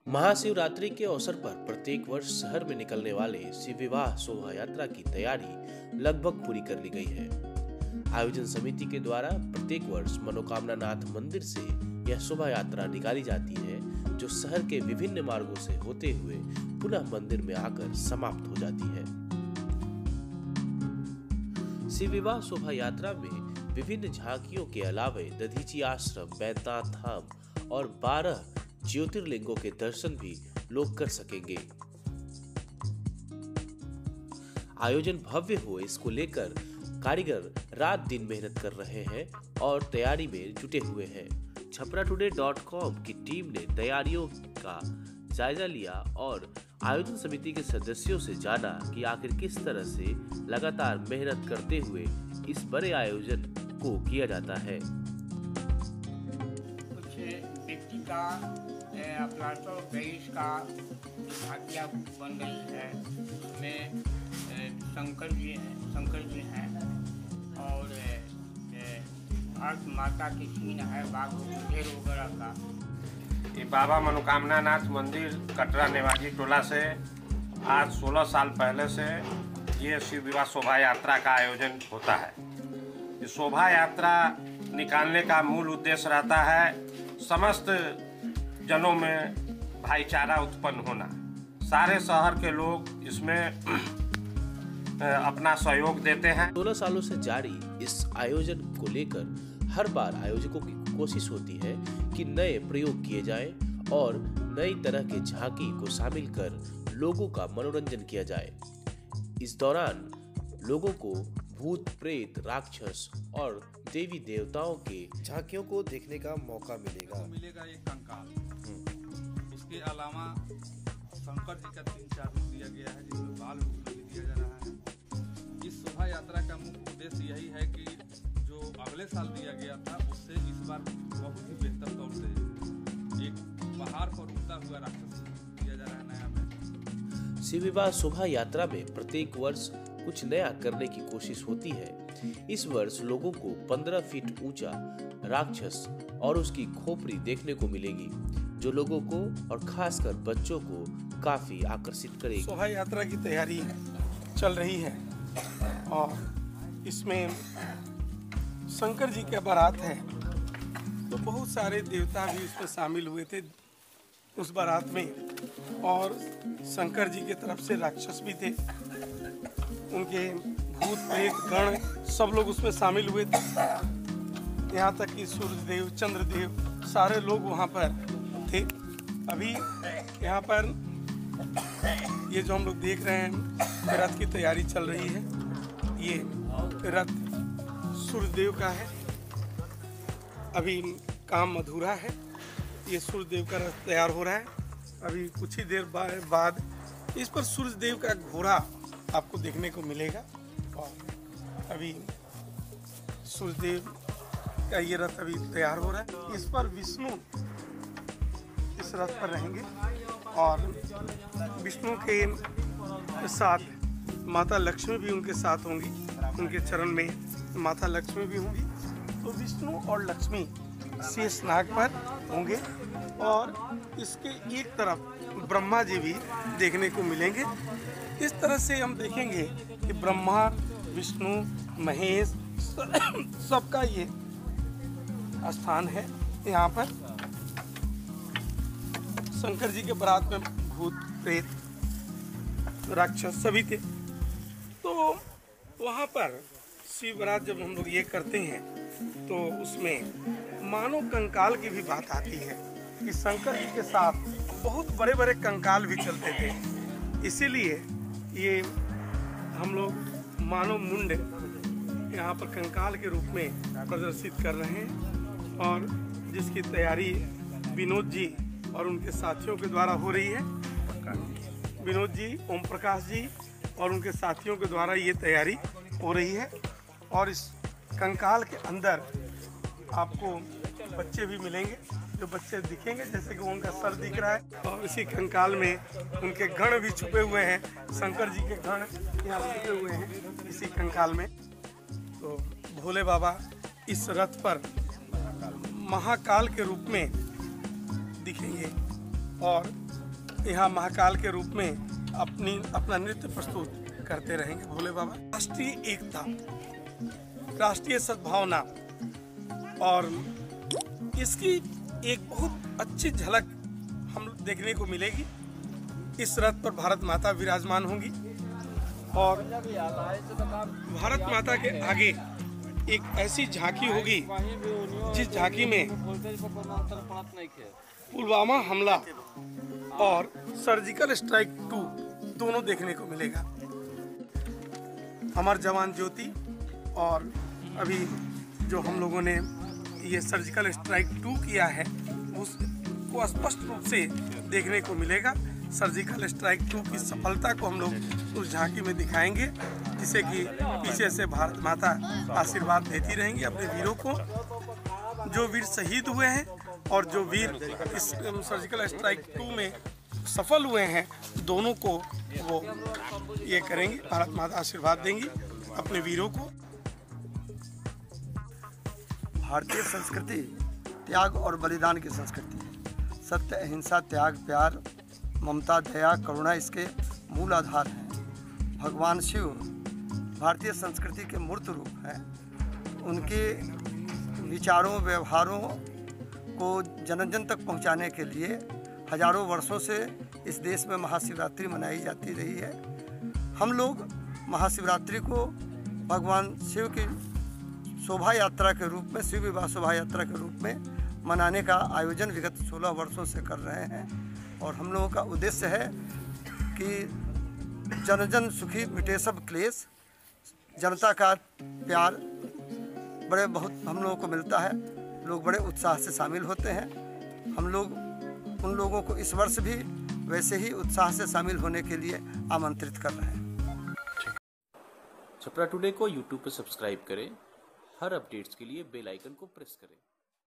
महाशिवरात्रि के अवसर पर प्रत्येक वर्ष शहर में निकलने वाले शिव विवाह शोभा यात्रा की तैयारी लगभग पूरी कर ली गई है। आयोजन समिति के द्वारा प्रत्येक वर्ष मनोकामना नाथ मंदिर से यह शोभा यात्रा निकाली जाती है, जो शहर के विभिन्न मार्गों से होते हुए पुनः मंदिर में आकर समाप्त हो जाती है। शिव विवाह शोभा यात्रा में विभिन्न झांकियों के अलावा दधीची आश्रम, बैद्यनाथ धाम और 12 ज्योतिर्लिंगों के दर्शन भी लोग कर सकेंगे। आयोजन भव्य हो, इसको लेकर कारीगर रात दिन मेहनत कर रहे हैं और तैयारी में जुटे हुए हैं। छपराटुडे.com की टीम ने तैयारियों का जायजा लिया और आयोजन समिति के सदस्यों से जाना कि आखिर किस तरह से लगातार मेहनत करते हुए इस बड़े आयोजन को किया जाता है। कुछ व्यक्ति का अपना 123 का झांकियाँ बन रही है, उसमें शंकर जी हैं और भारत माता की सीन है, बाघ ढेर वगैरह का। ये बाबा मनोकामना नाथ मंदिर कटरा नेवाजी टोला से आज 16 साल पहले से ये शिव विवाह शोभा यात्रा का आयोजन होता है। ये शोभा यात्रा निकालने का मूल उद्देश्य रहता है समस्त जनों में भाईचारा उत्पन्न होना। सारे शहर के लोग इसमें अपना सहयोग देते हैं। 16 सालों से जारी इस आयोजन को लेकर हर बार आयोजकों की कोशिश होती है कि नए प्रयोग किए जाएं और नई तरह के झांकी को शामिल कर लोगों का मनोरंजन किया जाए। इस दौरान लोगों को भूत, प्रेत, राक्षस और देवी देवताओं के झांकियों को देखने का मौका मिलेगा। एक कंकाल, उसके अलावा शंकर जी का 3-4 रूप दिया गया है, जिसमें बाल रूप भी दिया जा रहा है। इस शोभा यात्रा का मुख्य उद्देश्य यही है कि जो अगले साल दिया गया था उससे इस बार बहुत ही बेहतर तौर से एक पहाड़ पर उगता हुआ राक्षस दिया जा रहा है नया में। शिव विवाह शोभा यात्रा में प्रत्येक वर्ष कुछ नया करने की कोशिश होती है। इस वर्ष लोगों को 15 फीट ऊंचा राक्षस और उसकी खोपड़ी देखने को मिलेगी, जो लोगों को और खासकर बच्चों को काफी आकर्षित करेगी। शोभा यात्रा की तैयारी चल रही है और इसमें शंकर जी का बारात है, तो बहुत सारे देवता भी उसमें शामिल हुए थे उस बारात में, और शंकर जी की तरफ से राक्षस भी थे, उनके भूत प्रेत गण सब लोग उसमें शामिल हुए थे। यहाँ तक कि सूर्यदेव, चंद्रदेव सारे लोग वहाँ पर थे। अभी यहाँ पर ये जो हम लोग देख रहे हैं रथ की तैयारी चल रही है। ये रथ सूर्यदेव का है, अभी काम अधूरा है। ये सूर्यदेव का रथ तैयार हो रहा है। अभी कुछ ही देर बाद इस पर सूर्यदेव का घोड़ा आपको देखने को मिलेगा। और अभी सूर्यदेव का ये रथ अभी तैयार हो रहा है। इस पर विष्णु इस रथ पर रहेंगे और विष्णु के साथ माता लक्ष्मी भी उनके साथ होंगी, उनके चरण में माता लक्ष्मी भी होंगी। तो विष्णु और लक्ष्मी शेष नाग पर होंगे और इसके एक तरफ ब्रह्मा जी भी देखने को मिलेंगे। इस तरह से हम देखेंगे कि ब्रह्मा, विष्णु, महेश सबका ये स्थान है। यहाँ पर शंकर जी के बारात में भूत, प्रेत, राक्षस सभी थे। तो वहाँ पर शिव बारात जब हम लोग ये करते हैं तो उसमें मानव कंकाल की भी बात आती है कि शंकर जी के साथ बहुत बड़े बड़े कंकाल भी चलते थे। इसीलिए ये हम लोग मानव मुंड यहाँ पर कंकाल के रूप में प्रदर्शित कर रहे हैं, और जिसकी तैयारी विनोद जी और उनके साथियों के द्वारा हो रही है। विनोद जी, ओम प्रकाश जी और उनके साथियों के द्वारा ये तैयारी हो रही है। और इस कंकाल के अंदर आपको बच्चे भी मिलेंगे, जो बच्चे दिखेंगे जैसे कि उनका सर दिख रहा है, और इसी कंकाल में उनके गण भी छुपे हुए हैं। शंकर जी के गण यहाँ छुपे हुए हैं इसी कंकाल में। तो भोले बाबा इस रथ पर महाकाल के रूप में दिखेंगे और यहाँ महाकाल के रूप में अपना नृत्य प्रस्तुत करते रहेंगे भोले बाबा। राष्ट्रीय एकता, राष्ट्रीय सद्भावना और इसकी एक बहुत अच्छी झलक हम देखने को मिलेगी। इस रथ पर भारत माता विराजमान होंगी और भारत माता के आगे एक ऐसी झांकी होगी जिस झांकी में पुलवामा हमला और सर्जिकल स्ट्राइक 2 दोनों देखने को मिलेगा। अमर जवान ज्योति और अभी जो हम लोगों ने ये सर्जिकल स्ट्राइक 2 किया है उसको स्पष्ट रूप से देखने को मिलेगा। सर्जिकल स्ट्राइक 2 की सफलता को हम लोग उस झांकी में दिखाएंगे, जिसे कि पीछे से भारत माता आशीर्वाद देती रहेंगी अपने वीरों को। जो वीर शहीद हुए हैं और जो वीर इस सर्जिकल स्ट्राइक 2 में सफल हुए हैं, दोनों को वो ये करेंगे, भारत माता आशीर्वाद देंगी अपने वीरों को। भारतीय संस्कृति त्याग और बलिदान की संस्कृति है। सत्य, अहिंसा, त्याग, प्यार, ममता, दया, करुणा इसके मूल आधार हैं। भगवान शिव भारतीय संस्कृति के मूर्त रूप हैं। उनके विचारों, व्यवहारों को जन जन तक पहुंचाने के लिए हजारों वर्षों से इस देश में महाशिवरात्रि मनाई जाती रही है। हम लोग महाशिवरात्रि को भगवान शिव की शोभा यात्रा के रूप में, शिव विवाह शोभा यात्रा के रूप में मनाने का आयोजन विगत 16 वर्षों से कर रहे हैं। और हम लोगों का उद्देश्य है कि जन जन सुखी मिटे सब क्लेश। जनता का प्यार बहुत हम लोगों को मिलता है, लोग बड़े उत्साह से शामिल होते हैं। हम लोग उन लोगों को इस वर्ष भी वैसे ही उत्साह से शामिल होने के लिए आमंत्रित कर रहे हैं। छपरा टुडे को यूट्यूब पर सब्सक्राइब करें। हर अपडेट्स के लिए बेल आइकन को प्रेस करें।